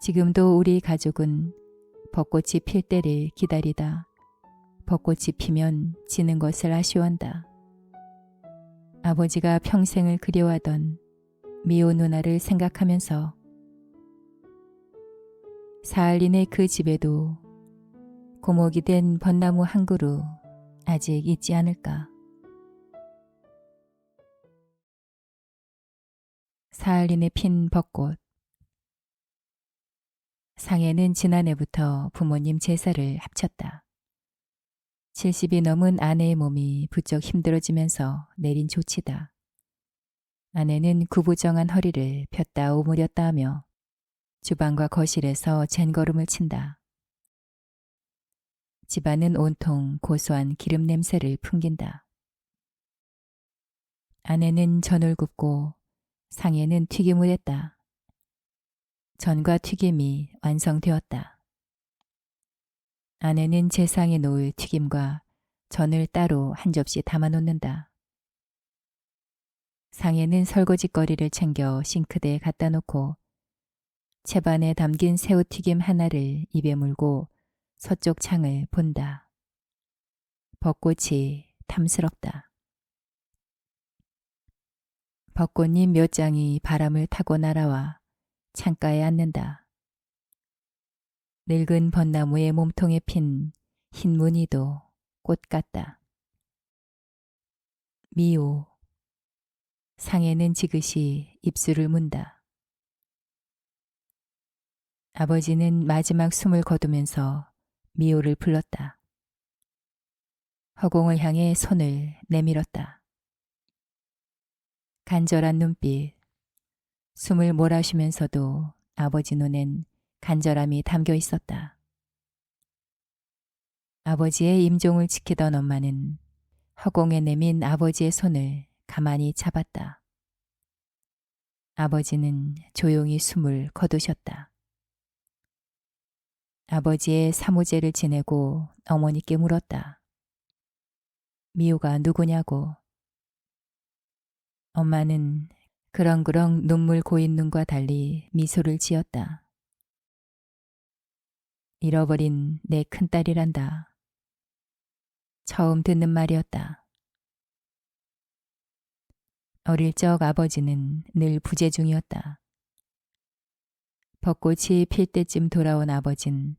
지금도 우리 가족은 벚꽃이 필 때를 기다리다 벚꽃이 피면 지는 것을 아쉬워한다. 아버지가 평생을 그리워하던 미호 누나를 생각하면서 사흘 이내 그 집에도 고목이 된 벚나무 한 그루 아직 있지 않을까. 사흘 이내 핀 벚꽃. 상해는 지난해부터 부모님 제사를 합쳤다. 70이 넘은 아내의 몸이 부쩍 힘들어지면서 내린 조치다. 아내는 구부정한 허리를 폈다 오므렸다 하며 주방과 거실에서 젠걸음을 친다. 집안은 온통 고소한 기름 냄새를 풍긴다. 아내는 전을 굽고 상해는 튀김을 했다. 전과 튀김이 완성되었다. 아내는 제상에 놓을 튀김과 전을 따로 한 접시 담아놓는다. 상해는 설거지거리를 챙겨 싱크대에 갖다 놓고 채반에 담긴 새우튀김 하나를 입에 물고 서쪽 창을 본다. 벚꽃이 탐스럽다. 벚꽃잎 몇 장이 바람을 타고 날아와 창가에 앉는다. 늙은 벚나무의 몸통에 핀 흰 무늬도 꽃 같다. 미호. 상해는 지그시 입술을 문다. 아버지는 마지막 숨을 거두면서 미호를 불렀다. 허공을 향해 손을 내밀었다. 간절한 눈빛. 숨을 몰아쉬면서도 아버지 눈엔 간절함이 담겨 있었다. 아버지의 임종을 지키던 엄마는 허공에 내민 아버지의 손을 가만히 잡았다. 아버지는 조용히 숨을 거두셨다. 아버지의 사무제를 지내고 어머니께 물었다. 미호가 누구냐고. 엄마는 그렁그렁 눈물 고인 눈과 달리 미소를 지었다. 잃어버린 내 큰딸이란다. 처음 듣는 말이었다. 어릴 적 아버지는 늘 부재중이었다. 벚꽃이 필 때쯤 돌아온 아버진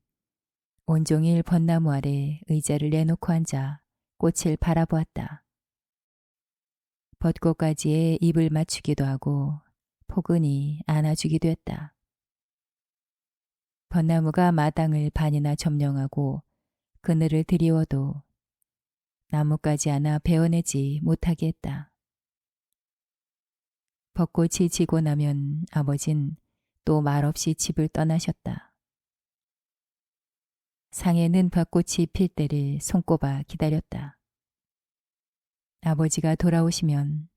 온종일 벚나무 아래 의자를 내놓고 앉아 꽃을 바라보았다. 벚꽃가지에 입을 맞추기도 하고 포근히 안아주기도 했다. 벚나무가 마당을 반이나 점령하고 그늘을 드리워도 나뭇가지 하나 베어내지 못하게 했다. 벚꽃이 지고 나면 아버진 또 말없이 집을 떠나셨다. 상해는 벚꽃이 필 때를 손꼽아 기다렸다. 아버지가 돌아오시면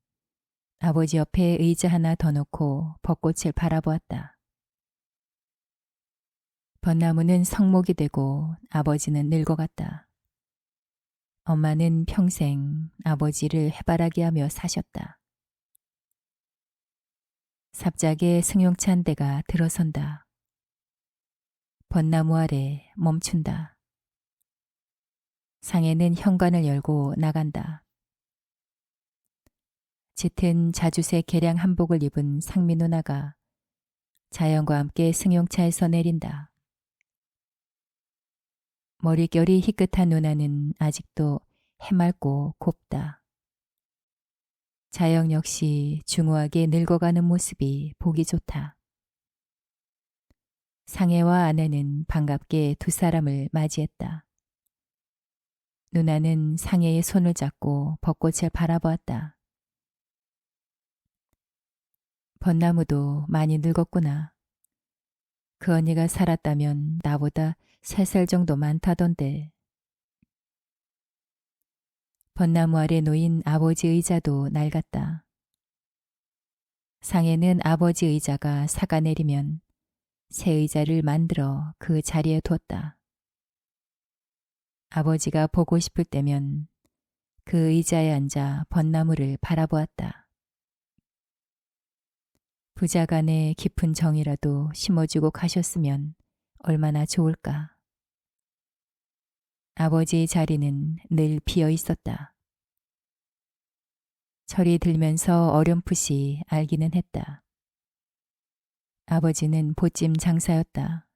아버지 옆에 의자 하나 더 놓고 벚꽃을 바라보았다. 벚나무는 성목이 되고 아버지는 늙어갔다. 엄마는 평생 아버지를 해바라기 하며 사셨다. 삽작에 승용차 대가 들어선다. 벚나무 아래 멈춘다. 상해는 현관을 열고 나간다. 짙은 자주색 개량 한복을 입은 상미 누나가 자연과 함께 승용차에서 내린다. 머릿결이 희끗한 누나는 아직도 해맑고 곱다. 자영 역시 중후하게 늙어가는 모습이 보기 좋다. 상해와 아내는 반갑게 두 사람을 맞이했다. 누나는 상해의 손을 잡고 벚꽃을 바라보았다. 벚나무도 많이 늙었구나. 그 언니가 살았다면 나보다 3살 정도 많다던데. 벚나무 아래 놓인 아버지 의자도 낡았다. 상해는 아버지 의자가 사가 내리면 새 의자를 만들어 그 자리에 뒀다. 아버지가 보고 싶을 때면 그 의자에 앉아 벚나무를 바라보았다. 부자 간의 깊은 정이라도 심어주고 가셨으면 얼마나 좋을까. 아버지의 자리는 늘 비어 있었다. 철이 들면서 어렴풋이 알기는 했다. 아버지는 보찜 장사였다.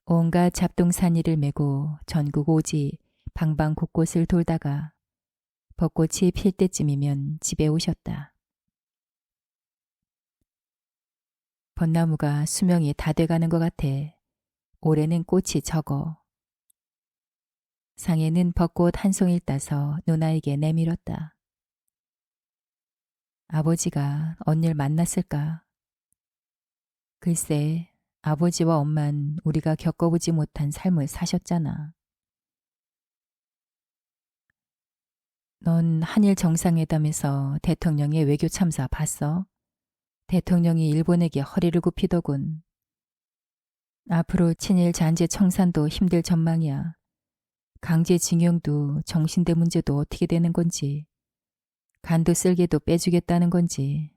온갖 잡동사니를 메고 전국 오지 방방 곳곳을 돌다가 벚꽃이 필 때쯤이면 집에 오셨다. 벚나무가 수명이 다 돼가는 것 같아. 올해는 꽃이 적어. 상해는 벚꽃 한 송이를 따서 누나에게 내밀었다. 아버지가 언니를 만났을까? 글쎄, 아버지와 엄만 우리가 겪어보지 못한 삶을 사셨잖아. 넌 한일 정상회담에서 대통령의 외교 참사 봤어? 대통령이 일본에게 허리를 굽히더군. 앞으로 친일 잔재 청산도 힘들 전망이야. 강제징용도 정신대 문제도 어떻게 되는 건지. 간도 쓸개도 빼주겠다는 건지.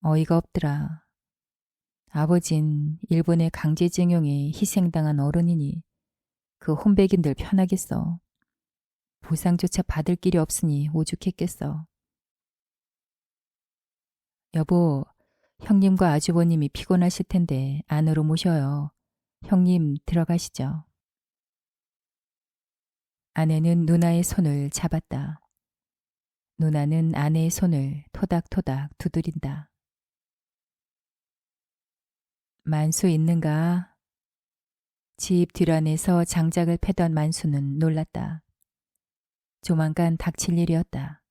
어이가 없더라. 아버진 일본의 강제징용에 희생당한 어른이니 그 혼백인들 편하겠어. 보상조차 받을 길이 없으니 오죽했겠어. 여보, 형님과 아주버님이 피곤하실 텐데 안으로 모셔요. 형님 들어가시죠. 아내는 누나의 손을 잡았다. 누나는 아내의 손을 토닥토닥 두드린다. 만수 있는가? 집 뒷안에서 장작을 패던 만수는 놀랐다. 조만간 닥칠 일이었다.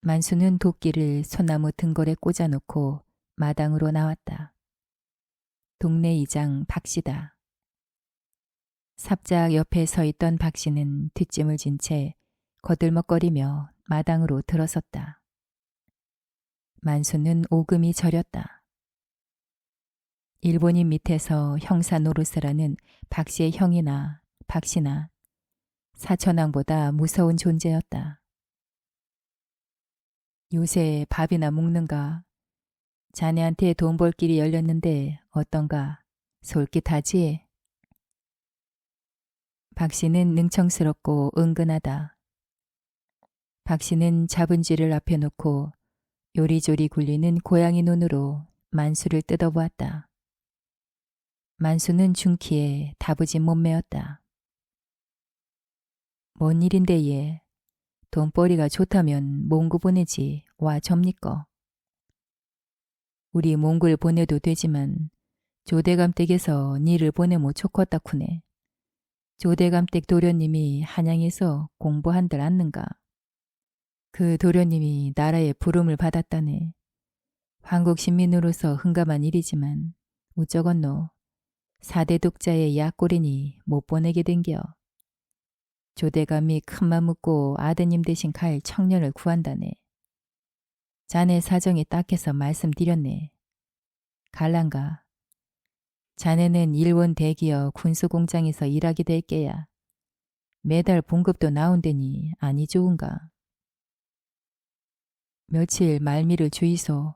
만수는 도끼를 소나무 등골에 꽂아놓고 마당으로 나왔다. 동네 이장 박씨다. 삽작 옆에 서 있던 박씨는 뒷짐을 진 채 거들먹거리며 마당으로 들어섰다. 만수는 오금이 저렸다. 일본인 밑에서 형사 노릇을 박씨의 형이나 박씨나 사천왕보다 무서운 존재였다. 요새 밥이나 먹는가? 자네한테 돈 벌 길이 열렸는데 어떤가? 솔깃하지? 박씨는 능청스럽고 은근하다. 박씨는 잡은 쥐를 앞에 놓고 요리조리 굴리는 고양이 눈으로 만수를 뜯어보았다. 만수는 중키에 다부진 몸매였다. 뭔 일인데 얘. 돈벌이가 좋다면 몽구 보내지 와 접니까? 우리 몽구를 보내도 되지만 조대감 댁에서 니를 보내모 좋겠다쿠네. 조대감 댁 도련님이 한양에서 공부한들 않는가? 그 도련님이 나라의 부름을 받았다네. 한국 시민으로서 흥감한 일이지만 우쩌건노 사대 독자의 약골이니 못 보내게 된겨. 조대감이 큰맘 먹고 아드님 대신 갈 청년을 구한다네. 자네 사정이 딱해서 말씀드렸네. 갈란가. 자네는 일본 대기업 군수공장에서 일하게 될 게야. 매달 봉급도 나온다니 아니 좋은가. 며칠 말미를 주이소.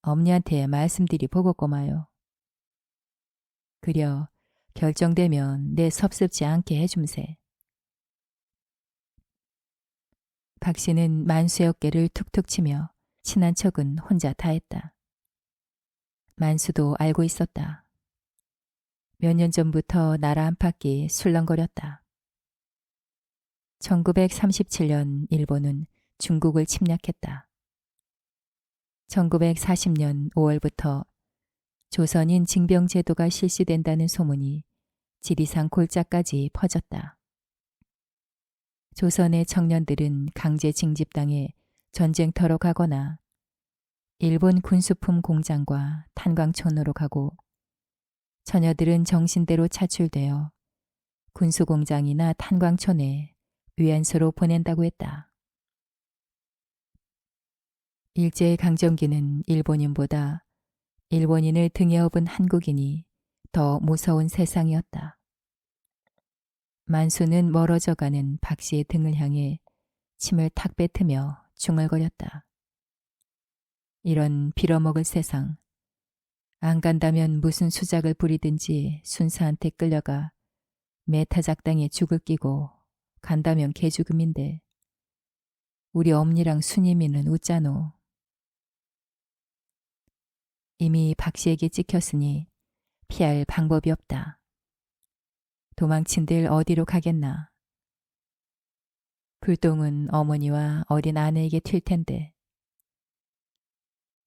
엄니한테 말씀드리 보고꼬마요. 그려 결정되면 내 섭섭지 않게 해줌세. 박씨는 만수의 어깨를 툭툭 치며 친한 척은 혼자 다 했다. 만수도 알고 있었다. 몇 년 전부터 나라 안팎이 술렁거렸다. 1937년 일본은 중국을 침략했다. 1940년 5월부터 조선인 징병제도가 실시된다는 소문이 지리산 골짜까지 퍼졌다. 조선의 청년들은 강제 징집당해 전쟁터로 가거나 일본 군수품 공장과 탄광촌으로 가고 처녀들은 정신대로 차출되어 군수공장이나 탄광촌에 위안소로 보낸다고 했다. 일제강점기는 일본인보다 일본인을 등에 업은 한국인이 더 무서운 세상이었다. 만수는 멀어져가는 박씨의 등을 향해 침을 탁 뱉으며 중얼거렸다. 이런 빌어먹을 세상. 안 간다면 무슨 수작을 부리든지 순사한테 끌려가 메타작당에 죽을 끼고 간다면 개죽음인데 우리 엄니랑 순임이는 웃자노. 이미 박 씨에게 찍혔으니 피할 방법이 없다. 도망친들 어디로 가겠나. 불똥은 어머니와 어린 아내에게 튈 텐데.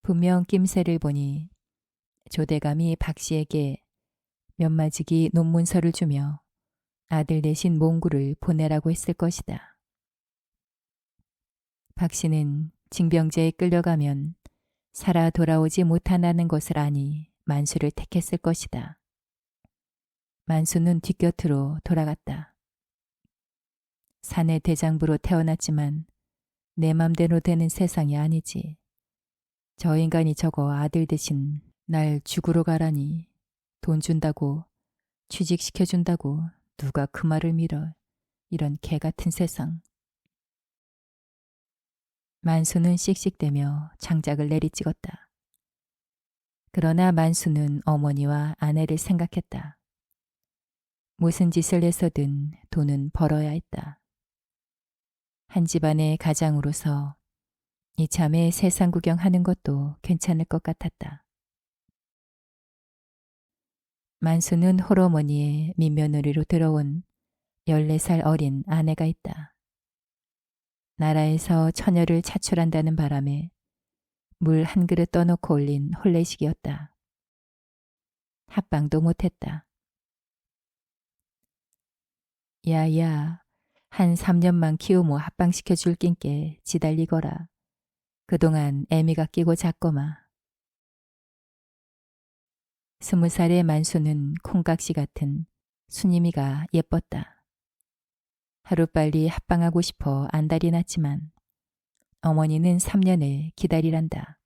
분명 낌새를 보니 조대감이 박 씨에게 몇마지기 논문서를 주며 아들 대신 몽구를 보내라고 했을 것이다. 박 씨는 징병제에 끌려가면 살아 돌아오지 못한다는 것을 아니 만수를 택했을 것이다. 만수는 뒷곁으로 돌아갔다. 사내 대장부로 태어났지만 내 맘대로 되는 세상이 아니지. 저 인간이 저거 아들 대신 날 죽으러 가라니. 돈 준다고 취직시켜준다고 누가 그 말을 밀어. 이런 개 같은 세상. 만수는 씩씩대며 장작을 내리찍었다. 그러나 만수는 어머니와 아내를 생각했다. 무슨 짓을 해서든 돈은 벌어야 했다. 한 집안의 가장으로서 이참에 세상 구경하는 것도 괜찮을 것 같았다. 만수는 홀어머니의 민며느리로 들어온 14살 어린 아내가 있다. 나라에서 처녀를 차출한다는 바람에 물 한 그릇 떠놓고 올린 혼례식이었다. 합방도 못했다. 야야, 한 3년만 키우모 합방시켜줄 낀께 지달리거라. 그동안 애미가 끼고 잤거마. 20살의 만수는 콩각시 같은 순임이가 예뻤다. 하루빨리 합방하고 싶어 안달이 났지만 어머니는 3년을 기다리란다.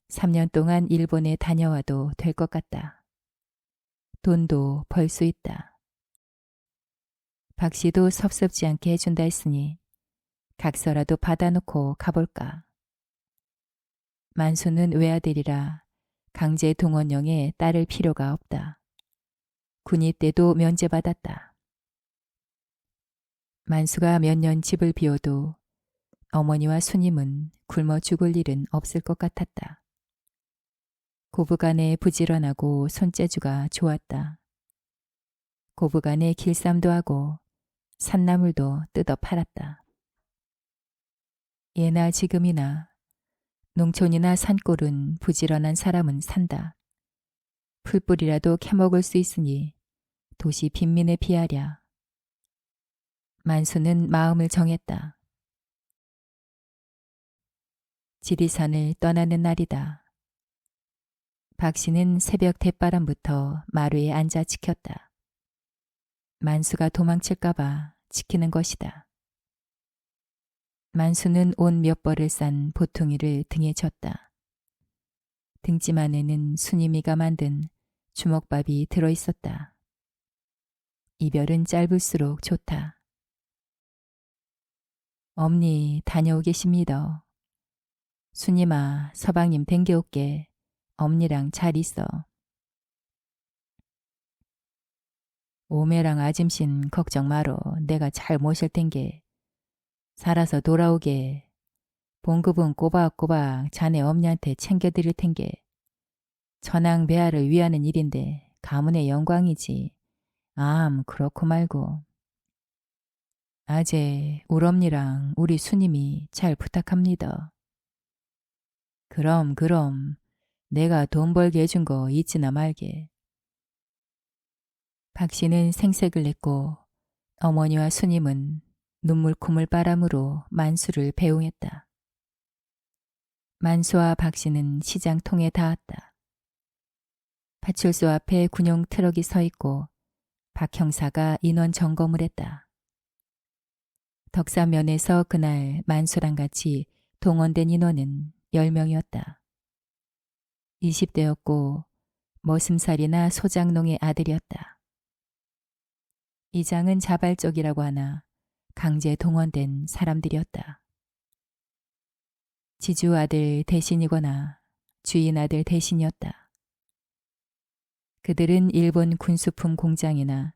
3년 동안 일본에 다녀와도 될 것 같다. 돈도 벌 수 있다. 박 씨도 섭섭지 않게 해준다 했으니 각서라도 받아놓고 가볼까. 만수는 외아들이라 강제 동원령에 따를 필요가 없다. 군입 때도 면제받았다. 만수가 몇 년 집을 비워도 어머니와 순임은 굶어 죽을 일은 없을 것 같았다. 고부간에 부지런하고 손재주가 좋았다. 고부간에 길쌈도 하고 산나물도 뜯어 팔았다. 예나 지금이나 농촌이나 산골은 부지런한 사람은 산다. 풀뿌리라도 캐먹을 수 있으니 도시 빈민에 비하랴. 만수는 마음을 정했다. 지리산을 떠나는 날이다. 박 씨는 새벽 대바람부터 마루에 앉아 지켰다. 만수가 도망칠까봐 지키는 것이다. 만수는 옷 몇 벌을 싼 보퉁이를 등에 졌다. 등짐 안에는 순임이가 만든 주먹밥이 들어있었다. 이별은 짧을수록 좋다. 엄니 다녀오겠습니다. 순임아 서방님 댕겨올게. 엄니랑 잘 있어. 오매랑 아짐신 걱정 마로. 내가 잘 모실 텐게. 살아서 돌아오게. 봉급은 꼬박꼬박 자네 엄니한테 챙겨드릴 텐게. 천황 배하를 위하는 일인데 가문의 영광이지. 그렇고 말고. 아제 우엄니랑 우리 순임이 잘 부탁합니다. 그럼 내가 돈 벌게 해준 거 잊지나 말게. 박 씨는 생색을 냈고 어머니와 순임은 눈물콧물 바람으로 만수를 배웅했다. 만수와 박 씨는 시장통에 닿았다. 파출소 앞에 군용 트럭이 서 있고 박 형사가 인원 점검을 했다. 덕사면에서 그날 만수랑 같이 동원된 인원은 10명이었다. 20대였고 머슴살이나 소장농의 아들이었다. 이장은 자발적이라고 하나 강제 동원된 사람들이었다. 지주 아들 대신이거나 주인 아들 대신이었다. 그들은 일본 군수품 공장이나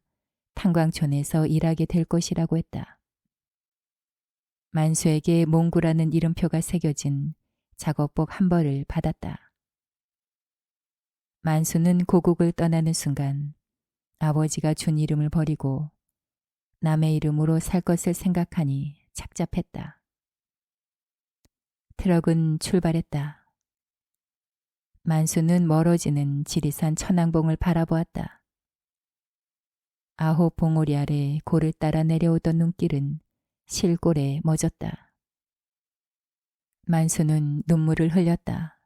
탄광촌에서 일하게 될 것이라고 했다. 만수에게 몽구라는 이름표가 새겨진 작업복 한 벌을 받았다. 만수는 고국을 떠나는 순간 아버지가 준 이름을 버리고 남의 이름으로 살 것을 생각하니 착잡했다. 트럭은 출발했다. 만수는 멀어지는 지리산 천왕봉을 바라보았다. 아홉 봉오리 아래 고를 따라 내려오던 눈길은 실골에 멎었다. 만수는 눈물을 흘렸다.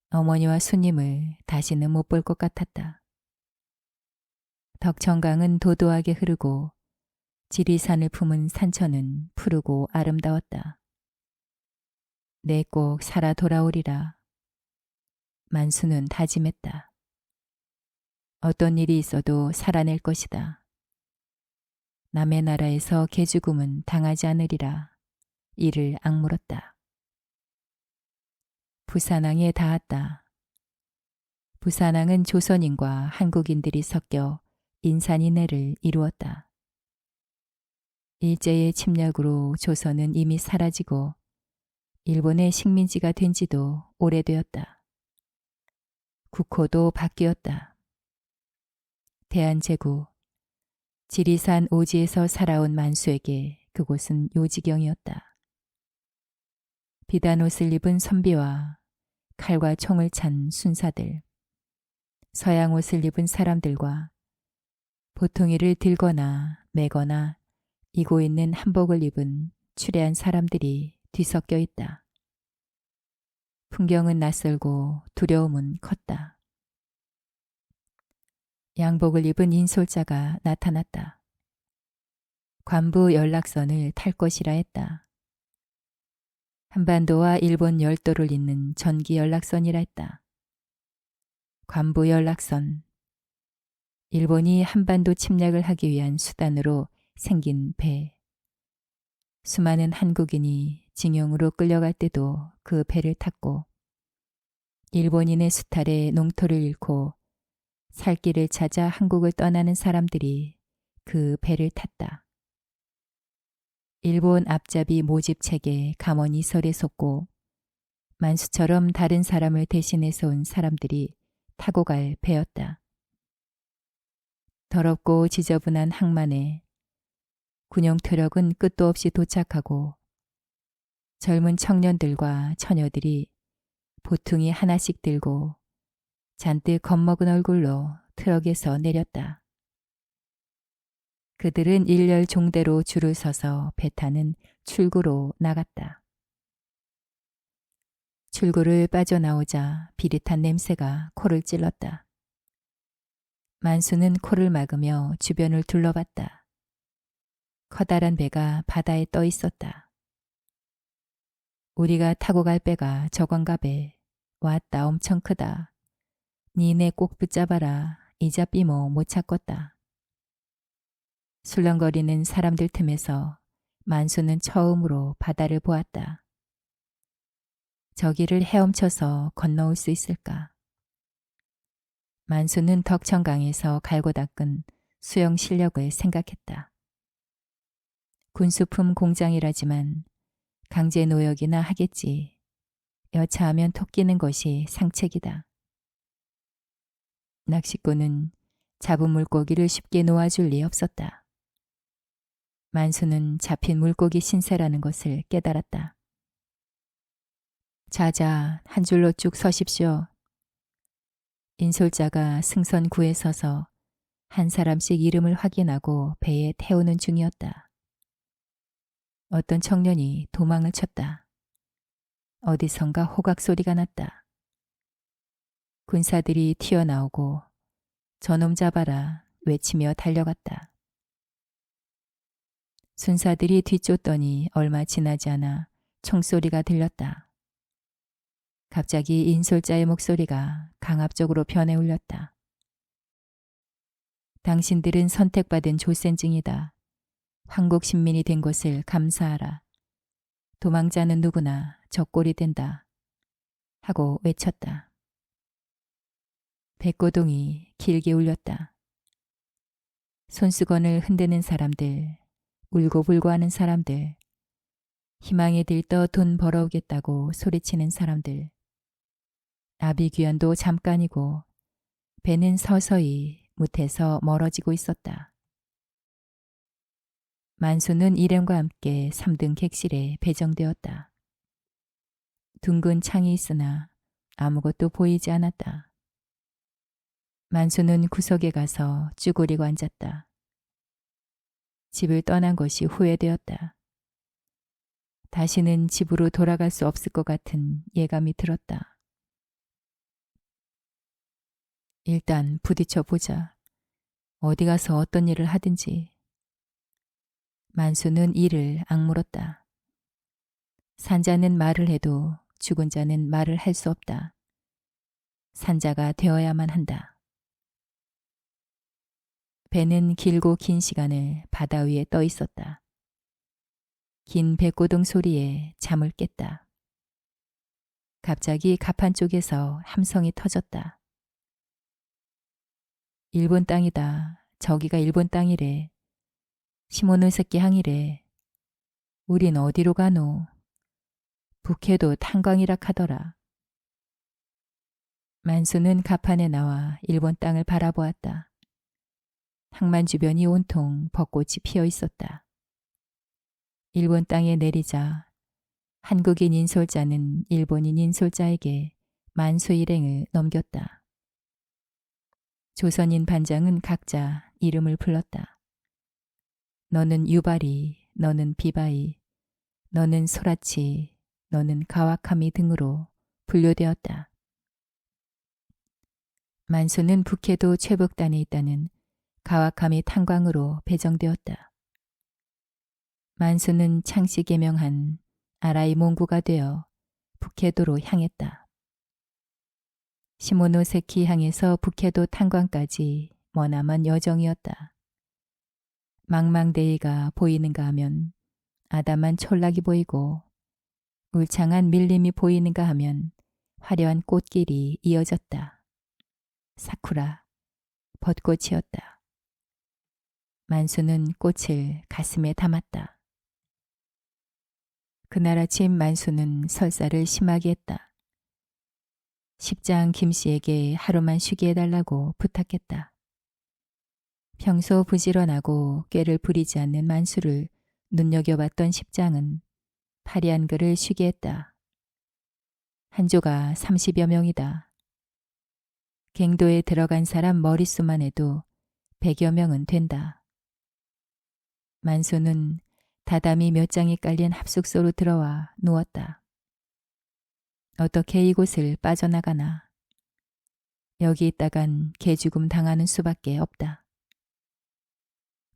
어머니와 수님을 다시는 못 볼 것 같았다. 덕천강은 도도하게 흐르고 지리산을 품은 산천은 푸르고 아름다웠다. 내 꼭 살아 돌아오리라. 만수는 다짐했다. 어떤 일이 있어도 살아낼 것이다. 남의 나라에서 개죽음은 당하지 않으리라. 이를 악물었다. 부산항에 닿았다. 부산항은 조선인과 한국인들이 섞여 인산인해를 이루었다. 일제의 침략으로 조선은 이미 사라지고 일본의 식민지가 된 지도 오래되었다. 국호도 바뀌었다. 대한제국, 지리산 오지에서 살아온 만수에게 그곳은 요지경이었다. 비단 옷을 입은 선비와 칼과 총을 찬 순사들, 서양 옷을 입은 사람들과 보통이를 들거나 매거나 이고 있는 한복을 입은 추레한 사람들이 뒤섞여 있다. 풍경은 낯설고 두려움은 컸다. 양복을 입은 인솔자가 나타났다. 관부 연락선을 탈 것이라 했다. 한반도와 일본 열도를 잇는 전기 연락선이라 했다. 관부 연락선. 일본이 한반도 침략을 하기 위한 수단으로 생긴 배. 수많은 한국인이 징용으로 끌려갈 때도 그 배를 탔고 일본인의 수탈에 농토를 잃고 살 길을 찾아 한국을 떠나는 사람들이 그 배를 탔다. 일본 앞잡이 모집책에 감언이 설에 솟고 만수처럼 다른 사람을 대신해서 온 사람들이 타고 갈 배였다. 더럽고 지저분한 항만에 군용 트럭은 끝도 없이 도착하고 젊은 청년들과 처녀들이 보퉁이 하나씩 들고 잔뜩 겁먹은 얼굴로 트럭에서 내렸다. 그들은 일렬 종대로 줄을 서서 배 타는 출구로 나갔다. 출구를 빠져나오자 비릿한 냄새가 코를 찔렀다. 만수는 코를 막으며 주변을 둘러봤다. 커다란 배가 바다에 떠 있었다. 우리가 타고 갈 배가 저건가 배. 왔다 엄청 크다. 니네 꼭 붙잡아라. 이잡비 뭐 못 찾겄다. 술렁거리는 사람들 틈에서 만수는 처음으로 바다를 보았다. 저기를 헤엄쳐서 건너올 수 있을까? 만수는 덕천강에서 갈고 닦은 수영 실력을 생각했다. 군수품 공장이라지만 강제 노역이나 하겠지. 여차하면 토끼는 것이 상책이다. 낚시꾼은 잡은 물고기를 쉽게 놓아줄 리 없었다. 만수는 잡힌 물고기 신세라는 것을 깨달았다. 자자, 한 줄로 쭉 서십시오. 인솔자가 승선 구에 서서 한 사람씩 이름을 확인하고 배에 태우는 중이었다. 어떤 청년이 도망을 쳤다. 어디선가 호각 소리가 났다. 군사들이 튀어나오고 저놈 잡아라 외치며 달려갔다. 순사들이 뒤쫓더니 얼마 지나지 않아 총소리가 들렸다. 갑자기 인솔자의 목소리가 강압적으로 변해 울렸다. 당신들은 선택받은 조센증이다. 한국 신민이 된 것을 감사하라. 도망자는 누구나 저 꼴이 된다 하고 외쳤다. 백고동이 길게 울렸다. 손수건을 흔드는 사람들, 울고불고 하는 사람들, 희망에 들떠 돈 벌어오겠다고 소리치는 사람들. 나비귀환도 잠깐이고 배는 서서히 못해서 멀어지고 있었다. 만수는 일행과 함께 3등 객실에 배정되었다. 둥근 창이 있으나 아무것도 보이지 않았다. 만수는 구석에 가서 쭈그리고 앉았다. 집을 떠난 것이 후회되었다. 다시는 집으로 돌아갈 수 없을 것 같은 예감이 들었다. 일단 부딪혀 보자. 어디 가서 어떤 일을 하든지. 만수는 이를 악물었다. 산자는 말을 해도 죽은 자는 말을 할 수 없다. 산자가 되어야만 한다. 배는 길고 긴 시간을 바다 위에 떠 있었다. 긴 배고동 소리에 잠을 깼다. 갑자기 갑판 쪽에서 함성이 터졌다. 일본 땅이다. 저기가 일본 땅이래. 시모노세키 항이래. 우린 어디로 가노? 북해도 탄광이라 카더라. 만수는 갑판에 나와 일본 땅을 바라보았다. 항만 주변이 온통 벚꽃이 피어 있었다. 일본 땅에 내리자 한국인 인솔자는 일본인 인솔자에게 만수 일행을 넘겼다. 조선인 반장은 각자 이름을 불렀다. 너는 유바리, 너는 비바이, 너는 소라치, 너는 가와카미 등으로 분류되었다. 만수는 북해도 최북단에 있다는 가와카미 탄광으로 배정되었다. 만수는 창씨 개명한 아라이 몽구가 되어 북해도로 향했다. 시모노세키 항에서 북해도 탄광까지 머나먼 여정이었다. 망망대해가 보이는가 하면 아담한 촌락이 보이고 울창한 밀림이 보이는가 하면 화려한 꽃길이 이어졌다. 사쿠라, 벚꽃이었다. 만수는 꽃을 가슴에 담았다. 그날 아침 만수는 설사를 심하게 했다. 십장 김씨에게 하루만 쉬게 해달라고 부탁했다. 평소 부지런하고 꾀를 부리지 않는 만수를 눈여겨봤던 십장은 파리한 그를 쉬게 했다. 한조가 30여 명이다. 갱도에 들어간 사람 머릿수만 해도 100여 명은 된다. 만수는 다담이 몇 장이 깔린 합숙소로 들어와 누웠다. 어떻게 이곳을 빠져나가나. 여기 있다간 개죽음 당하는 수밖에 없다.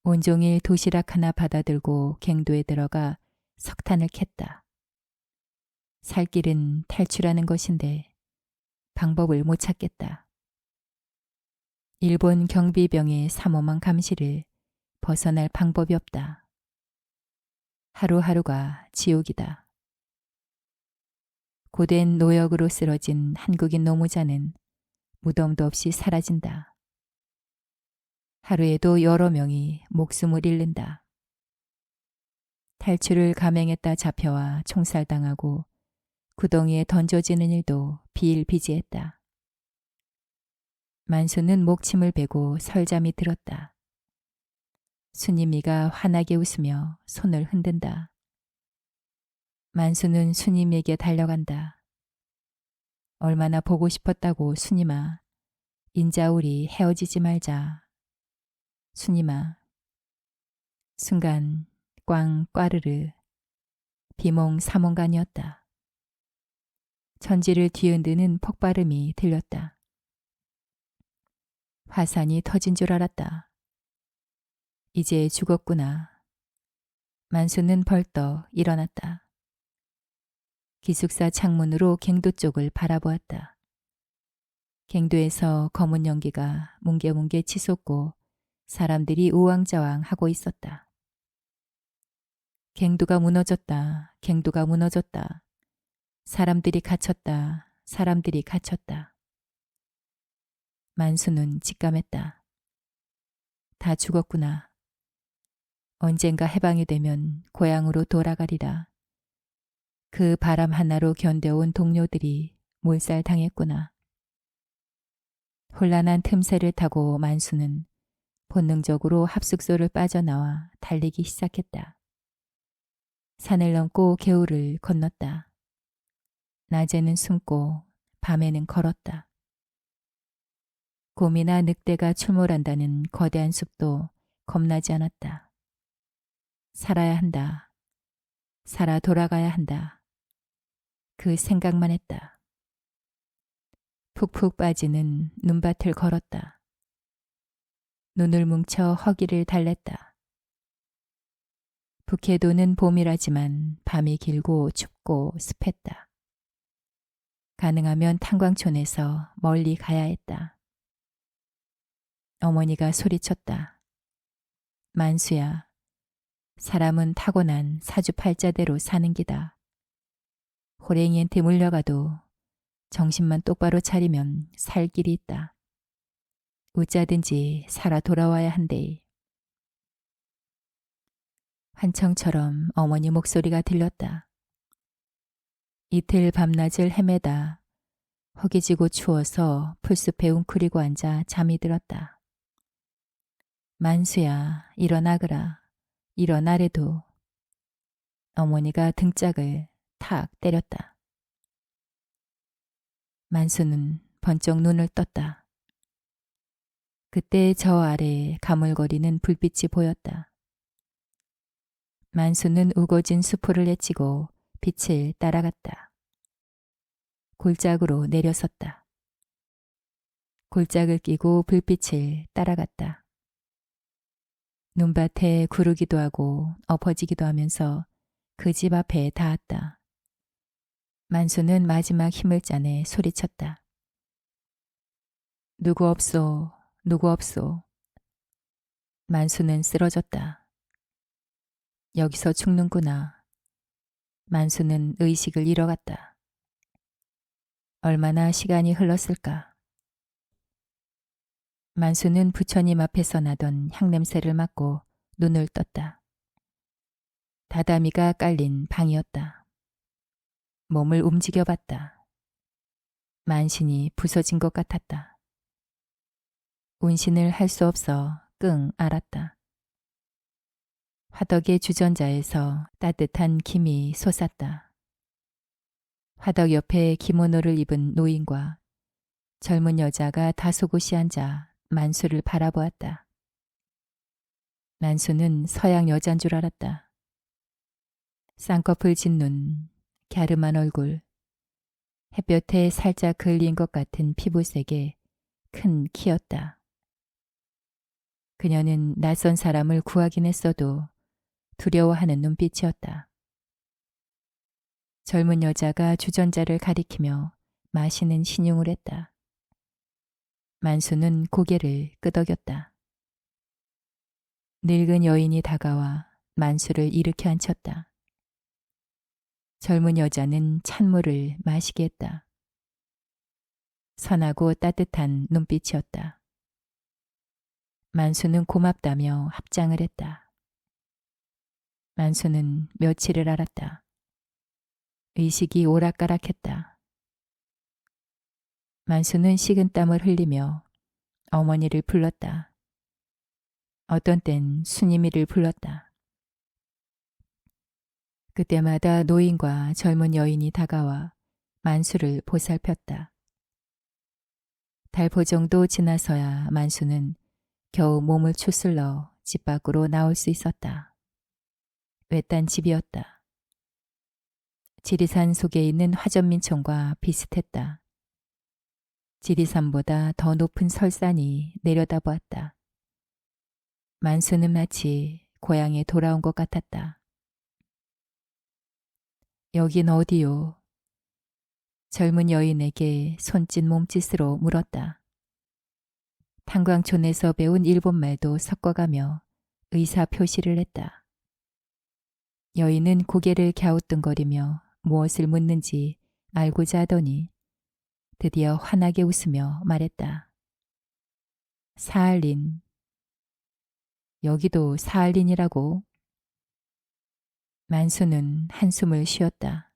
온종일 도시락 하나 받아들고 갱도에 들어가 석탄을 캤다. 살 길은 탈출하는 것인데 방법을 못 찾겠다. 일본 경비병의 삼엄한 감시를 벗어날 방법이 없다. 하루하루가 지옥이다. 고된 노역으로 쓰러진 한국인 노무자는 무덤도 없이 사라진다. 하루에도 여러 명이 목숨을 잃는다. 탈출을 감행했다 잡혀와 총살당하고 구덩이에 던져지는 일도 비일비재했다. 만수는 목침을 베고 설잠이 들었다. 순임이가 환하게 웃으며 손을 흔든다. 만수는 순임에게 달려간다. 얼마나 보고 싶었다고 순임아. 인자 우리 헤어지지 말자. 순임아. 순간 꽝 꽈르르 비몽 사몽간이었다. 천지를 뒤흔드는 폭발음이 들렸다. 화산이 터진 줄 알았다. 이제 죽었구나. 만수는 벌떡 일어났다. 기숙사 창문으로 갱도 쪽을 바라보았다. 갱도에서 검은 연기가 뭉게뭉게 치솟고 사람들이 우왕좌왕 하고 있었다. 갱도가 무너졌다. 갱도가 무너졌다. 사람들이 갇혔다. 사람들이 갇혔다. 만수는 직감했다. 다 죽었구나. 언젠가 해방이 되면 고향으로 돌아가리라. 그 바람 하나로 견뎌온 동료들이 몰살당했구나. 혼란한 틈새를 타고 만수는 본능적으로 합숙소를 빠져나와 달리기 시작했다. 산을 넘고 개울을 건넜다. 낮에는 숨고 밤에는 걸었다. 곰이나 늑대가 출몰한다는 거대한 숲도 겁나지 않았다. 살아야 한다. 살아 돌아가야 한다. 그 생각만 했다. 푹푹 빠지는 눈밭을 걸었다. 눈을 뭉쳐 허기를 달랬다. 북해도는 봄이라지만 밤이 길고 춥고 습했다. 가능하면 탄광촌에서 멀리 가야 했다. 어머니가 소리쳤다. 만수야, 사람은 타고난 사주팔자대로 사는 기다. 호랭이한테 물려가도 정신만 똑바로 차리면 살 길이 있다. 어쩌든지 살아 돌아와야 한대. 환청처럼 어머니 목소리가 들렸다. 이틀 밤낮을 헤매다 허기지고 추워서 풀숲에 웅크리고 앉아 잠이 들었다. 만수야, 일어나거라. 일어나래도. 어머니가 등짝을 탁 때렸다. 만수는 번쩍 눈을 떴다. 그때 저 아래 가물거리는 불빛이 보였다. 만수는 우거진 수포를 헤치고 빛을 따라갔다. 골짜기로 내려섰다. 골짜기를 끼고 불빛을 따라갔다. 눈밭에 구르기도 하고 엎어지기도 하면서 그 집 앞에 닿았다. 만수는 마지막 힘을 짜내 소리쳤다. 누구 없소, 누구 없소. 만수는 쓰러졌다. 여기서 죽는구나. 만수는 의식을 잃어갔다. 얼마나 시간이 흘렀을까. 만수는 부처님 앞에서 나던 향냄새를 맡고 눈을 떴다. 다다미가 깔린 방이었다. 몸을 움직여봤다. 만신이 부서진 것 같았다. 운신을 할 수 없어 끙 앓았다. 화덕의 주전자에서 따뜻한 김이 솟았다. 화덕 옆에 기모노를 입은 노인과 젊은 여자가 다소곳이 앉아 만수를 바라보았다. 만수는 서양 여잔 줄 알았다. 쌍꺼풀 진 눈, 갸름한 얼굴, 햇볕에 살짝 그을린 것 같은 피부색에 큰 키였다. 그녀는 낯선 사람을 구하긴 했어도 두려워하는 눈빛이었다. 젊은 여자가 주전자를 가리키며 마시는 신용을 했다. 만수는 고개를 끄덕였다. 늙은 여인이 다가와 만수를 일으켜 앉혔다. 젊은 여자는 찬물을 마시게 했다. 선하고 따뜻한 눈빛이었다. 만수는 고맙다며 합장을 했다. 만수는 며칠을 알았다. 의식이 오락가락했다. 만수는 식은땀을 흘리며 어머니를 불렀다. 어떤 땐 순이미를 불렀다. 그때마다 노인과 젊은 여인이 다가와 만수를 보살폈다. 달포 정도 지나서야 만수는 겨우 몸을 추슬러 집 밖으로 나올 수 있었다. 외딴 집이었다. 지리산 속에 있는 화전민촌과 비슷했다. 지리산보다 더 높은 설산이 내려다보았다. 만수는 마치 고향에 돌아온 것 같았다. 여긴 어디요? 젊은 여인에게 손짓 몸짓으로 물었다. 탄광촌에서 배운 일본말도 섞어가며 의사 표시를 했다. 여인은 고개를 갸우뚱거리며 무엇을 묻는지 알고자 하더니 드디어 환하게 웃으며 말했다. 사할린. 여기도 사할린이라고. 만수는 한숨을 쉬었다.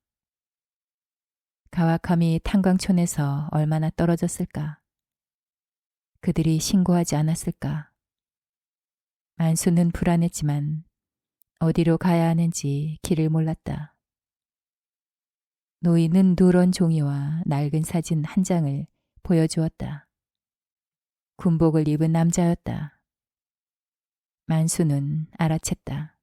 가와카미 탄광촌에서 얼마나 떨어졌을까? 그들이 신고하지 않았을까? 만수는 불안했지만 어디로 가야 하는지 길을 몰랐다. 노인은 누런 종이와 낡은 사진 한 장을 보여주었다. 군복을 입은 남자였다. 만수는 알아챘다.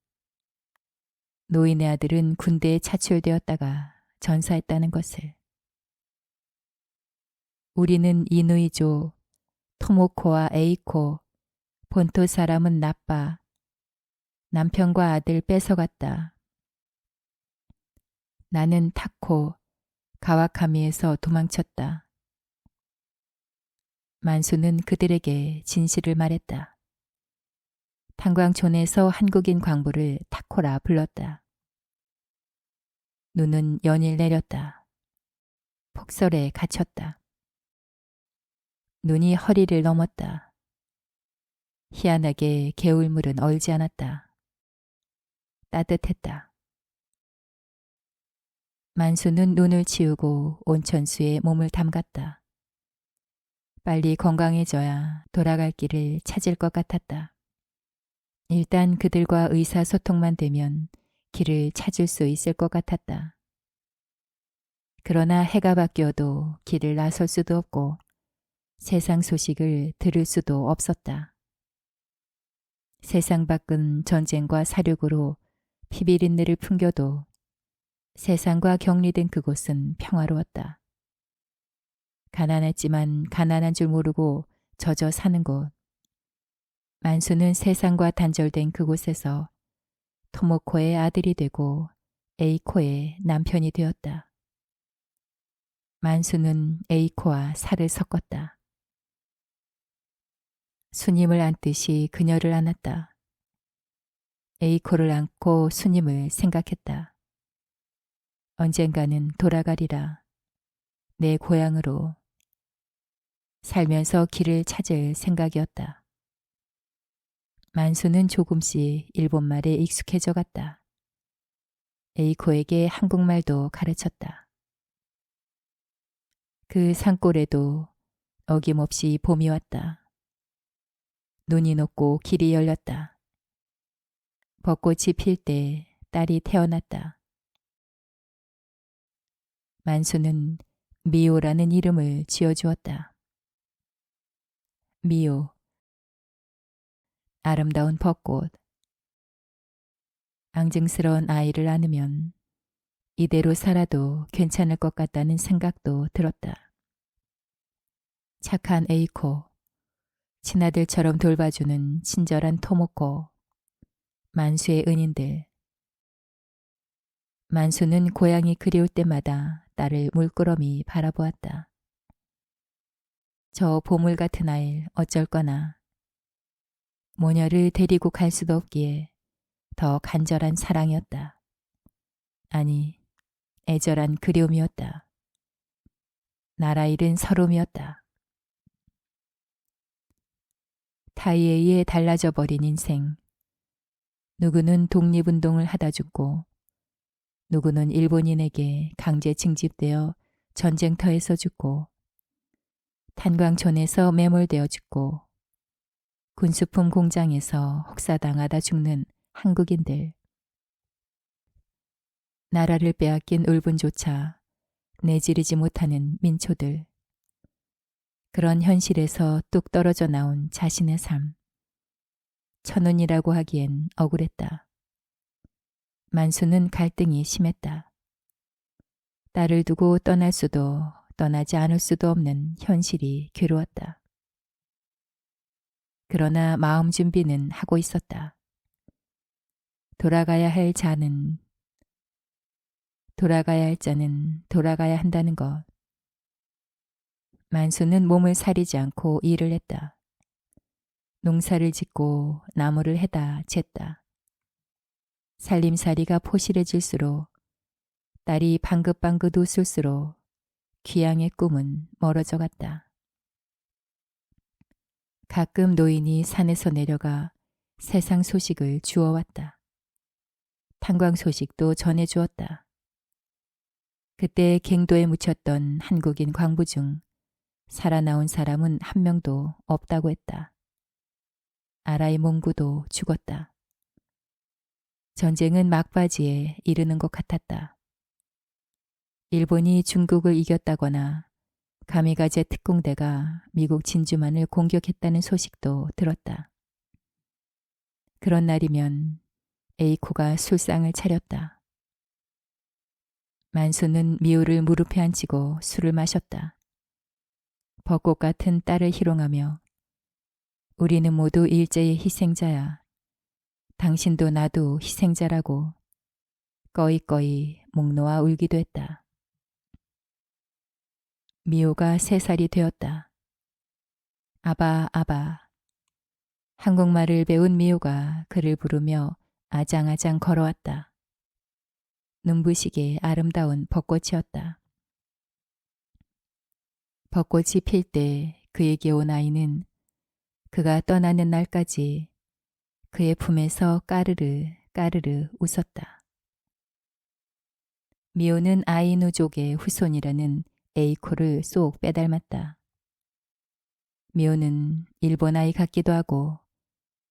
노인의 아들은 군대에 차출되었다가 전사했다는 것을. 우리는 이누이조, 토모코와 에이코, 본토 사람은 나빠. 남편과 아들 뺏어갔다. 나는 타코, 가와카미에서 도망쳤다. 만수는 그들에게 진실을 말했다. 탄광촌에서 한국인 광부를 타코라 불렀다. 눈은 연일 내렸다. 폭설에 갇혔다. 눈이 허리를 넘었다. 희한하게 개울물은 얼지 않았다. 따뜻했다. 만수는 눈을 치우고 온천수에 몸을 담갔다. 빨리 건강해져야 돌아갈 길을 찾을 것 같았다. 일단 그들과 의사소통만 되면 길을 찾을 수 있을 것 같았다. 그러나 해가 바뀌어도 길을 나설 수도 없고 세상 소식을 들을 수도 없었다. 세상 밖은 전쟁과 사륙으로 피비린내를 풍겨도 세상과 격리된 그곳은 평화로웠다. 가난했지만 가난한 줄 모르고 젖어 사는 곳. 만수는 세상과 단절된 그곳에서 토모코의 아들이 되고 에이코의 남편이 되었다. 만수는 에이코와 살을 섞었다. 수님을 안듯이 그녀를 안았다. 에이코를 안고 수님을 생각했다. 언젠가는 돌아가리라. 내 고향으로. 살면서 길을 찾을 생각이었다. 만수는 조금씩 일본말에 익숙해져 갔다. 에이코에게 한국말도 가르쳤다. 그 산골에도 어김없이 봄이 왔다. 눈이 녹고 길이 열렸다. 벚꽃이 필 때 딸이 태어났다. 만수는 미호라는 이름을 지어주었다. 미호. 아름다운 벚꽃. 앙증스러운 아이를 안으면 이대로 살아도 괜찮을 것 같다는 생각도 들었다. 착한 에이코. 친아들처럼 돌봐주는 친절한 토모코. 만수의 은인들. 만수는 고향이 그리울 때마다 딸을 물끄러미 바라보았다. 저 보물 같은 아이를 어쩔 거나. 모녀를 데리고 갈 수도 없기에 더 간절한 사랑이었다. 아니, 애절한 그리움이었다. 나라 잃은 서름이었다. 타이에 의해 달라져 버린 인생. 누구는 독립운동을 하다 죽고 누구는 일본인에게 강제 징집되어 전쟁터에서 죽고 탄광촌에서 매몰되어 죽고 군수품 공장에서 혹사당하다 죽는 한국인들. 나라를 빼앗긴 울분조차 내지르지 못하는 민초들. 그런 현실에서 뚝 떨어져 나온 자신의 삶. 천운이라고 하기엔 억울했다. 만수는 갈등이 심했다. 딸을 두고 떠날 수도 떠나지 않을 수도 없는 현실이 괴로웠다. 그러나 마음 준비는 하고 있었다. 돌아가야 할 자는 돌아가야 한다는 것. 만수는 몸을 사리지 않고 일을 했다. 농사를 짓고 나무를 해다 쟀다. 살림살이가 포실해질수록 딸이 방긋방긋 웃을수록 귀향의 꿈은 멀어져 갔다. 가끔 노인이 산에서 내려가 세상 소식을 주워왔다. 탄광 소식도 전해주었다. 그때 갱도에 묻혔던 한국인 광부 중 살아나온 사람은 한 명도 없다고 했다. 아라이 몽구도 죽었다. 전쟁은 막바지에 이르는 것 같았다. 일본이 중국을 이겼다거나 가미가제 특공대가 미국 진주만을 공격했다는 소식도 들었다. 그런 날이면 에이코가 술상을 차렸다. 만수는 미우를 무릎에 앉히고 술을 마셨다. 벚꽃 같은 딸을 희롱하며 우리는 모두 일제의 희생자야. 당신도 나도 희생자라고 꺼이꺼이 목 놓아 울기도 했다. 미호가 3살이 되었다. 아바 아바. 한국말을 배운 미호가 그를 부르며 아장아장 걸어왔다. 눈부시게 아름다운 벚꽃이었다. 벚꽃이 필 때 그에게 온 아이는 그가 떠나는 날까지 그의 품에서 까르르 까르르 웃었다. 미호는 아이누족의 후손이라는 에이코를 쏙 빼닮았다. 미호는 일본 아이 같기도 하고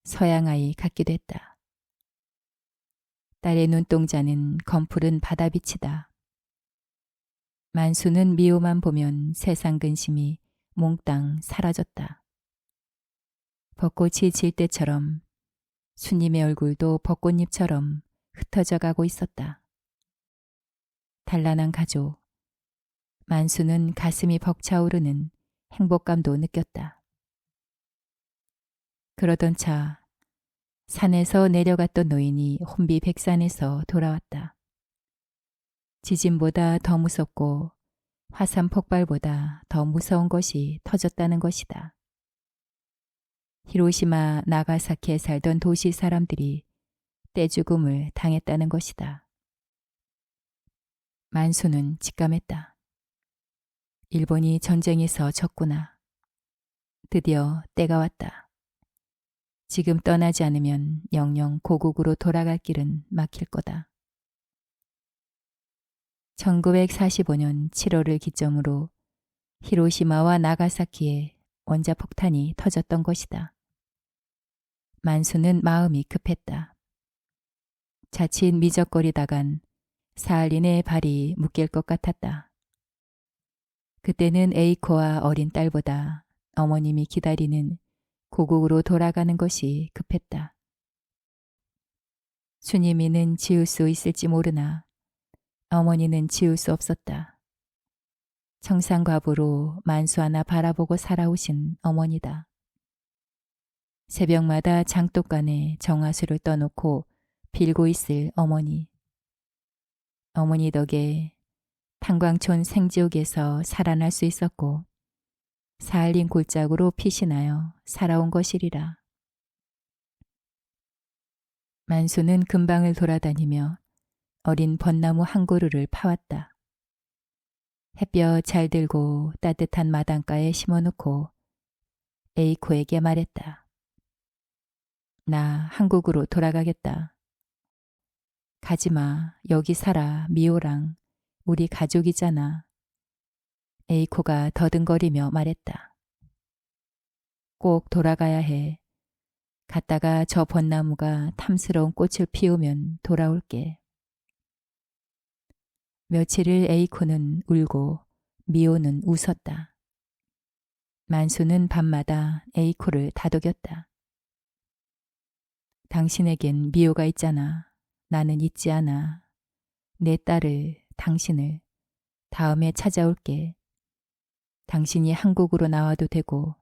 서양 아이 같기도 했다. 딸의 눈동자는 검푸른 바다빛이다. 만수는 미호만 보면 세상 근심이 몽땅 사라졌다. 벚꽃이 질 때처럼 수님의 얼굴도 벚꽃잎처럼 흩어져 가고 있었다. 단란한 가족. 만수는 가슴이 벅차오르는 행복감도 느꼈다. 그러던 차 산에서 내려갔던 노인이 혼비백산에서 돌아왔다. 지진보다 더 무섭고 화산 폭발보다 더 무서운 것이 터졌다는 것이다. 히로시마, 나가사키에 살던 도시 사람들이 떼죽음을 당했다는 것이다. 만수는 직감했다. 일본이 전쟁에서 졌구나. 드디어 때가 왔다. 지금 떠나지 않으면 영영 고국으로 돌아갈 길은 막힐 거다. 1945년 7월을 기점으로 히로시마와 나가사키에 원자폭탄이 터졌던 것이다. 만수는 마음이 급했다. 자칫 미적거리다간 사할린의 발이 묶일 것 같았다. 그때는 에이코와 어린 딸보다 어머님이 기다리는 고국으로 돌아가는 것이 급했다. 수님이는 지울 수 있을지 모르나 어머니는 지울 수 없었다. 청산과부로 만수 하나 바라보고 살아오신 어머니다. 새벽마다 장독간에 정화수를 떠놓고 빌고 있을 어머니. 어머니 덕에 탄광촌 생지옥에서 살아날 수 있었고 사할린 골짜기로 피신하여 살아온 것이리라. 만수는 근방을 돌아다니며 어린 벚나무 한 그루를 파왔다. 햇볕 잘 들고 따뜻한 마당가에 심어놓고 에이코에게 말했다. 나 한국으로 돌아가겠다. 가지마. 여기 살아. 미호랑. 우리 가족이잖아. 에이코가 더듬거리며 말했다. 꼭 돌아가야 해. 갔다가 저 벚나무가 탐스러운 꽃을 피우면 돌아올게. 며칠을 에이코는 울고 미호는 웃었다. 만수는 밤마다 에이코를 다독였다. 당신에겐 미호가 있잖아. 나는 있지 않아. 내 딸을, 당신을 다음에 찾아올게. 당신이 한국으로 나와도 되고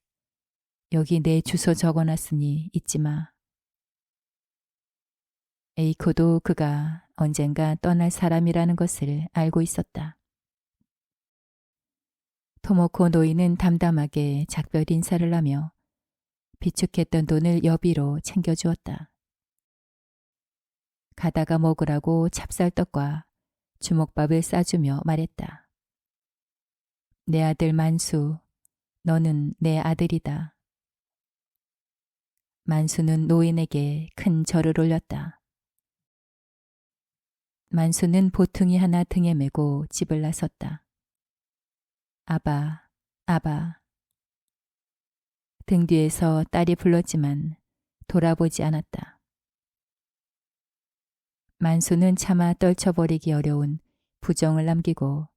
여기 내 주소 적어놨으니 잊지 마. 에이코도 그가 언젠가 떠날 사람이라는 것을 알고 있었다. 토모코 노인은 담담하게 작별 인사를 하며 비축했던 돈을 여비로 챙겨주었다. 가다가 먹으라고 찹쌀떡과 주먹밥을 싸주며 말했다. 내 아들 만수, 너는 내 아들이다. 만수는 노인에게 큰 절을 올렸다. 만수는 보퉁이 하나 등에 메고 집을 나섰다. 아바, 아바. 등 뒤에서 딸이 불렀지만 돌아보지 않았다. 만수는 차마 떨쳐버리기 어려운 부정을 남기고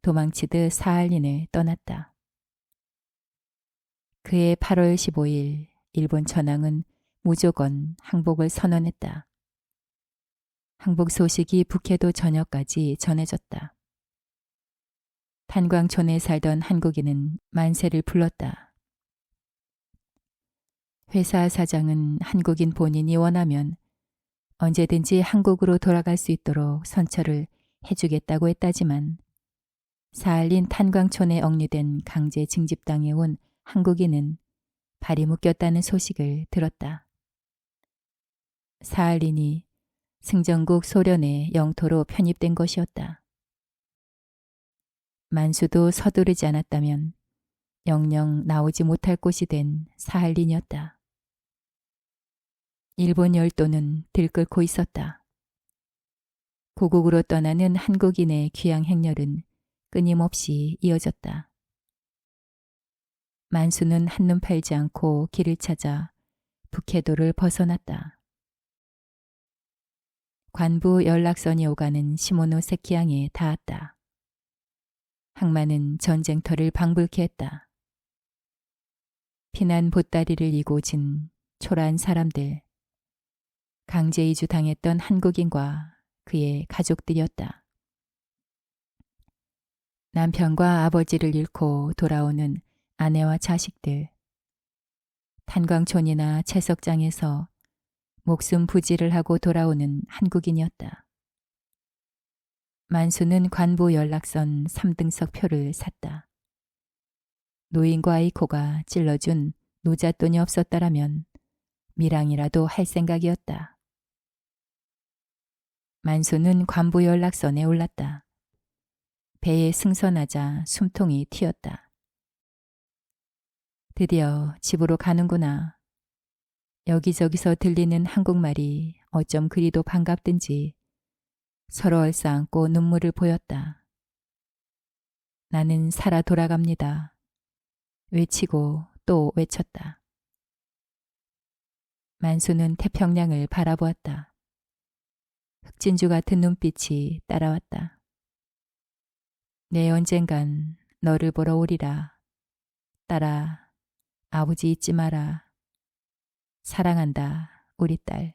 도망치듯 사할린을 떠났다. 그해 8월 15일 일본 전황은 무조건 항복을 선언했다. 항복 소식이 북해도 전역까지 전해졌다. 탄광촌에 살던 한국인은 만세를 불렀다. 회사 사장은 한국인 본인이 원하면 언제든지 한국으로 돌아갈 수 있도록 선처를 해주겠다고 했다지만 사할린 탄광촌에 억류된 강제 징집당해 온 한국인은 발이 묶였다는 소식을 들었다. 사할린이 승전국 소련의 영토로 편입된 것이었다. 만수도 서두르지 않았다면 영영 나오지 못할 곳이 된 사할린이었다. 일본 열도는 들끓고 있었다. 고국으로 떠나는 한국인의 귀향 행렬은 끊임없이 이어졌다. 만수는 한눈 팔지 않고 길을 찾아 북해도를 벗어났다. 관부 연락선이 오가는 시모노세키항에 닿았다. 항만은 전쟁터를 방불케 했다. 피난 보따리를 이고 진 초라한 사람들, 강제 이주당했던 한국인과 그의 가족들이었다. 남편과 아버지를 잃고 돌아오는 아내와 자식들, 탄광촌이나 채석장에서 목숨 부지를 하고 돌아오는 한국인이었다. 만수는 관부 연락선 3등석 표를 샀다. 노인과 아이코가 찔러준 노잣돈이 없었다라면 밀항이라도 할 생각이었다. 만수는 관부 연락선에 올랐다. 배에 승선하자 숨통이 튀었다. 드디어 집으로 가는구나. 여기저기서 들리는 한국말이 어쩜 그리도 반갑든지 서로 얼싸안고 눈물을 보였다. 나는 살아 돌아갑니다. 외치고 또 외쳤다. 만수는 태평양을 바라보았다. 흑진주 같은 눈빛이 따라왔다. 내 언젠간 너를 보러 오리라. 딸아, 아버지 잊지 마라. 사랑한다, 우리 딸.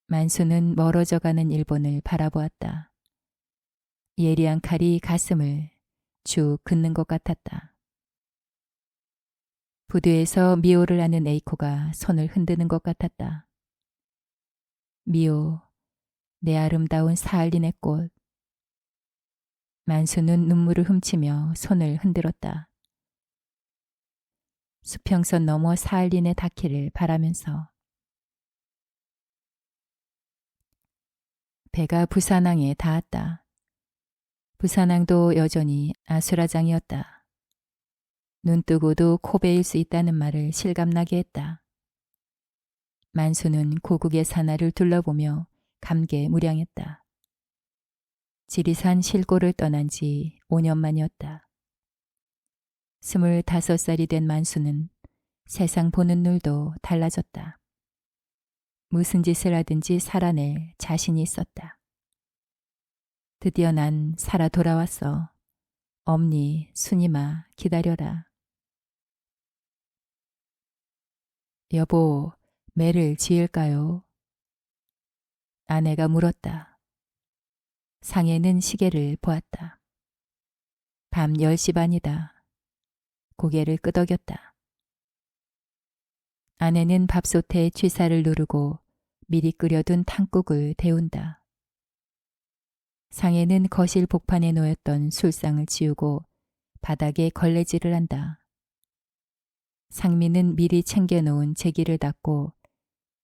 만수는 멀어져가는 일본을 바라보았다. 예리한 칼이 가슴을 쭉 긋는 것 같았다. 부두에서 미호를 하는 에이코가 손을 흔드는 것 같았다. 미호, 내 아름다운 사할린의 꽃. 만수는 눈물을 훔치며 손을 흔들었다. 수평선 너머 사할린의 닿기를 바라면서. 배가 부산항에 닿았다. 부산항도 여전히 아수라장이었다. 눈 뜨고도 코 베일 수 있다는 말을 실감나게 했다. 만수는 고국의 산하를 둘러보며 감개무량했다. 지리산 실고를 떠난 지 5년 만이었다. 25살이 된 만수는 세상 보는 눈도 달라졌다. 무슨 짓을 하든지 살아낼 자신이 있었다. 드디어 난 살아 돌아왔어. 엄니, 순이마, 기다려라. 여보, 매를 지을까요? 아내가 물었다. 상해는 시계를 보았다. 밤 10시 반이다. 고개를 끄덕였다. 아내는 밥솥에 쥐살을 누르고 미리 끓여둔 탕국을 데운다. 상해는 거실 복판에 놓였던 술상을 치우고 바닥에 걸레질을 한다. 상미는 미리 챙겨놓은 제기를 닦고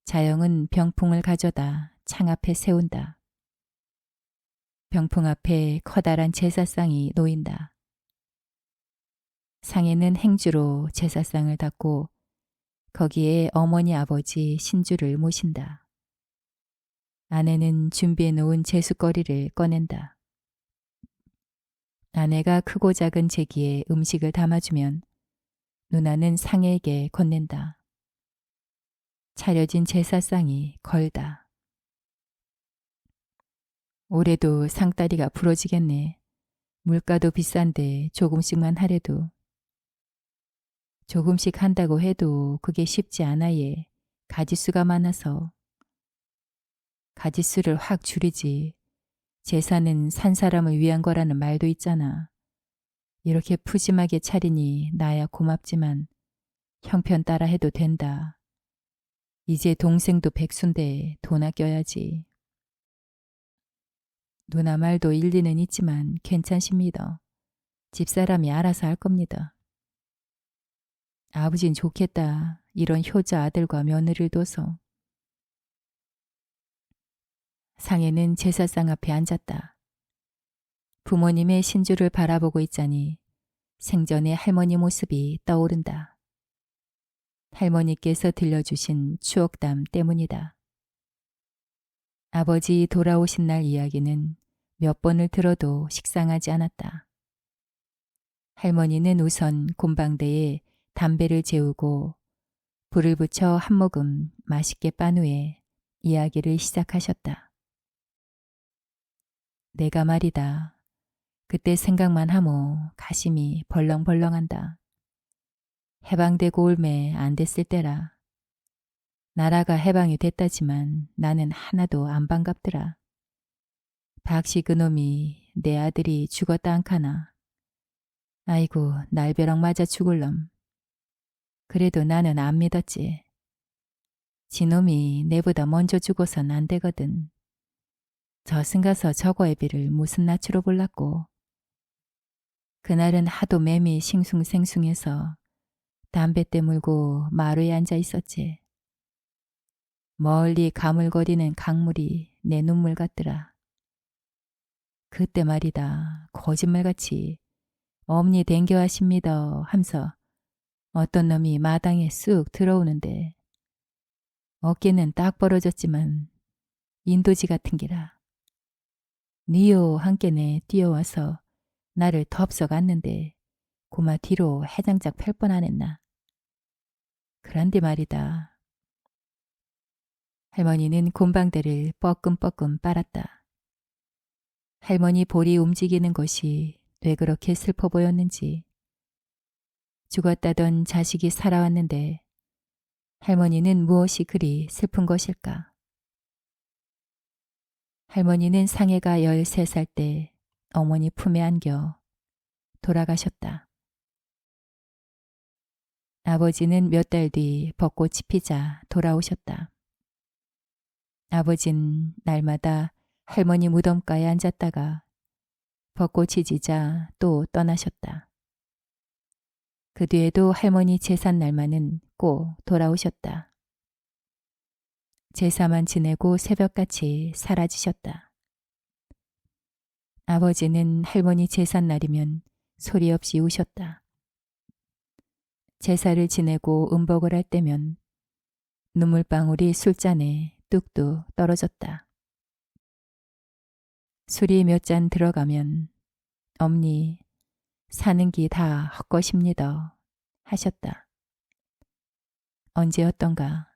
자영은 병풍을 가져다 창 앞에 세운다. 병풍 앞에 커다란 제사상이 놓인다. 상에는 행주로 제사상을 닫고 거기에 어머니 아버지 신주를 모신다. 아내는 준비해 놓은 제수거리를 꺼낸다. 아내가 크고 작은 제기에 음식을 담아주면 누나는 상에게 건넨다. 차려진 제사상이 걸다. 올해도 상다리가 부러지겠네. 물가도 비싼데 조금씩만 하래도. 조금씩 한다고 해도 그게 쉽지 않아 얘. 가지수가 많아서. 가지수를 확 줄이지. 제사는 산 사람을 위한 거라는 말도 있잖아. 이렇게 푸짐하게 차리니 나야 고맙지만 형편 따라 해도 된다. 이제 동생도 백수인데 돈 아껴야지. 누나 말도 일리는 있지만 괜찮습니다. 집사람이 알아서 할 겁니다. 아버진 좋겠다. 이런 효자 아들과 며느리를 둬서. 상에는 제사상 앞에 앉았다. 부모님의 신주를 바라보고 있자니 생전의 할머니 모습이 떠오른다. 할머니께서 들려주신 추억담 때문이다. 아버지 돌아오신 날 이야기는 몇 번을 들어도 식상하지 않았다. 할머니는 우선 곰방대에 담배를 재우고 불을 붙여 한 모금 맛있게 빤 후에 이야기를 시작하셨다. 내가 말이다. 그때 생각만 하모 가심이 벌렁벌렁한다. 해방되고 올매 안 됐을 때라. 나라가 해방이 됐다지만 나는 하나도 안 반갑더라. 박씨 그놈이 내 아들이 죽었다 안카나. 아이고 날벼락 맞아 죽을 놈. 그래도 나는 안 믿었지. 지놈이 내보다 먼저 죽어선 안 되거든. 저승 가서 저거 애비를 무슨 낯으로 볼랐고. 그날은 하도 매미 싱숭생숭해서 담뱃대 물고 마루에 앉아 있었지. 멀리 가물거리는 강물이 내 눈물 같더라. 그때 말이다. 거짓말같이 엄니 댕겨하십니다 하면서 어떤 놈이 마당에 쑥 들어오는데 어깨는 딱 벌어졌지만 인도지 같은 기라. 니요 한께내 뛰어와서 나를 덥석 안는데 고마 뒤로 해장작 펼 뻔하냈나. 그런데 말이다. 할머니는 곰방대를 뻐끔뻐끔 빨았다. 할머니 볼이 움직이는 것이 왜 그렇게 슬퍼 보였는지. 죽었다던 자식이 살아왔는데 할머니는 무엇이 그리 슬픈 것일까? 할머니는 상해가 13살 때 어머니 품에 안겨 돌아가셨다. 아버지는 몇 달 뒤 벚꽃이 피자 돌아오셨다. 아버진 날마다 할머니 무덤가에 앉았다가 벚꽃이 지자 또 떠나셨다. 그 뒤에도 할머니 제삿 날만은 꼭 돌아오셨다. 제사만 지내고 새벽같이 사라지셨다. 아버지는 할머니 제삿 날이면 소리 없이 우셨다. 제사를 지내고 음복을 할 때면 눈물방울이 술잔에 뚝뚝 떨어졌다. 술이 몇 잔 들어가면 엄니 사는 기 다 헛것입니다 하셨다. 언제였던가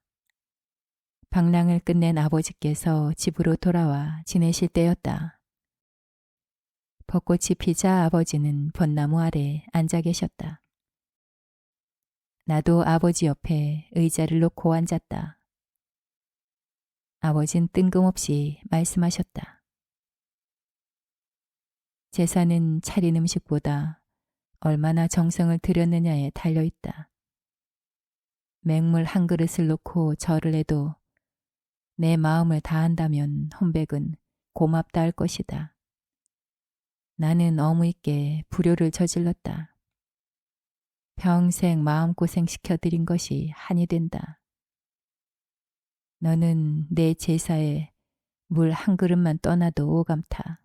방랑을 끝낸 아버지께서 집으로 돌아와 지내실 때였다. 벚꽃이 피자 아버지는 벚나무 아래 앉아 계셨다. 나도 아버지 옆에 의자를 놓고 앉았다. 아버진 뜬금없이 말씀하셨다. 제사는 차린 음식보다 얼마나 정성을 들였느냐에 달려있다. 맹물 한 그릇을 놓고 절을 해도 내 마음을 다한다면 혼백은 고맙다 할 것이다. 나는 어무있게 불효를 저질렀다. 평생 마음고생 시켜드린 것이 한이 된다. 너는 내 제사에 물 한 그릇만 떠나도 오감타.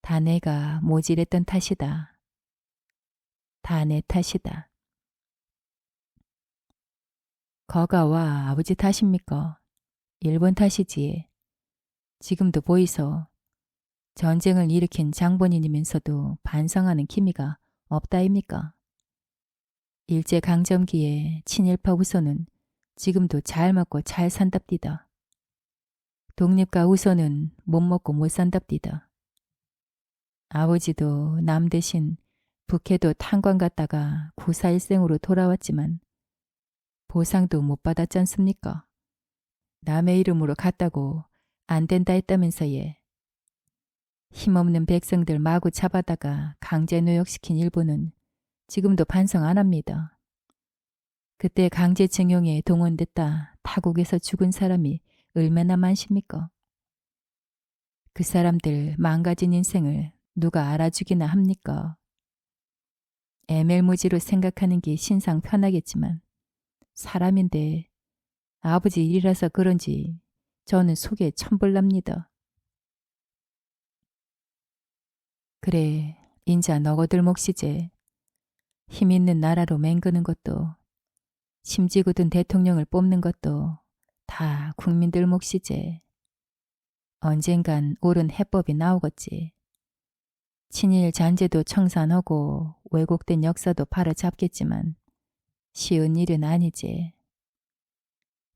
다 내가 모질했던 탓이다. 다 내 탓이다. 거가와 아버지 탓입니까? 일본 탓이지. 지금도 보이소. 전쟁을 일으킨 장본인이면서도 반성하는 기미가 없다입니까? 일제강점기에 친일파 우선은 지금도 잘 먹고 잘 산답디다. 독립가 우선은 못 먹고 못 산답디다. 아버지도 남 대신 북해도 탄광 갔다가 구사일생으로 돌아왔지만 보상도 못 받았지 않습니까? 남의 이름으로 갔다고 안 된다 했다면서 예. 힘없는 백성들 마구 잡아다가 강제노역시킨 일본은 지금도 반성 안 합니다. 그때 강제징용에 동원됐다 타국에서 죽은 사람이 얼마나 많습니까? 그 사람들 망가진 인생을 누가 알아주기나 합니까? 애멜무지로 생각하는 게 신상 편하겠지만 사람인데 아버지 일이라서 그런지 저는 속에 천불납니다. 그래, 인자 너거들 몫이제. 힘있는 나라로 맹그는 것도 심지궂은 대통령을 뽑는 것도 다 국민들 몫이제. 언젠간 옳은 해법이 나오겠지. 친일 잔재도 청산하고 왜곡된 역사도 바로잡겠지만 쉬운 일은 아니지.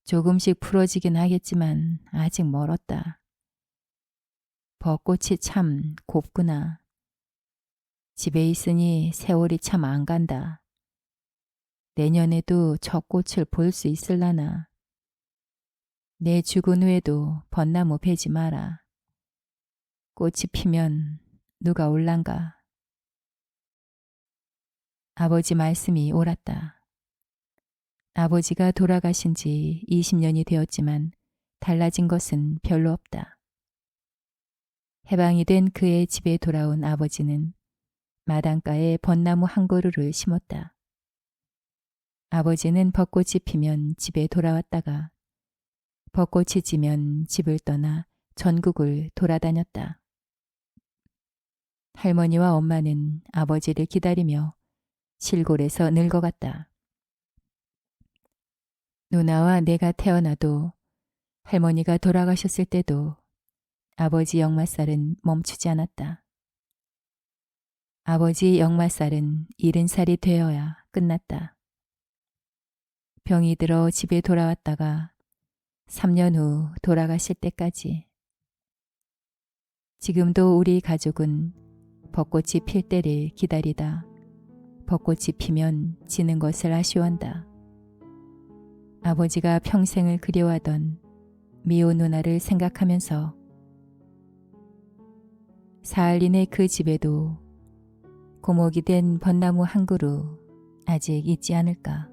조금씩 풀어지긴 하겠지만 아직 멀었다. 벚꽃이 참 곱구나. 집에 있으니 세월이 참 안 간다. 내년에도 저 꽃을 볼 수 있을라나. 내 죽은 후에도 벚나무 베지 마라. 꽃이 피면 누가 올란가. 아버지 말씀이 옳았다. 아버지가 돌아가신 지 20년이 되었지만 달라진 것은 별로 없다. 해방이 된 그의 집에 돌아온 아버지는 마당가에 벚나무 한 그루를 심었다. 아버지는 벚꽃이 피면 집에 돌아왔다가 벚꽃이 지면 집을 떠나 전국을 돌아다녔다. 할머니와 엄마는 아버지를 기다리며 실골에서 늙어갔다. 누나와 내가 태어나도 할머니가 돌아가셨을 때도 아버지 역마살은 멈추지 않았다. 아버지 역마살은 70살이 되어야 끝났다. 병이 들어 집에 돌아왔다가 3년 후 돌아가실 때까지. 지금도 우리 가족은 벚꽃이 필 때를 기다리다 벚꽃이 피면 지는 것을 아쉬워한다. 아버지가 평생을 그리워하던 미호 누나를 생각하면서 사할린의 그 집에도 고목이 된 벚나무 한 그루 아직 있지 않을까.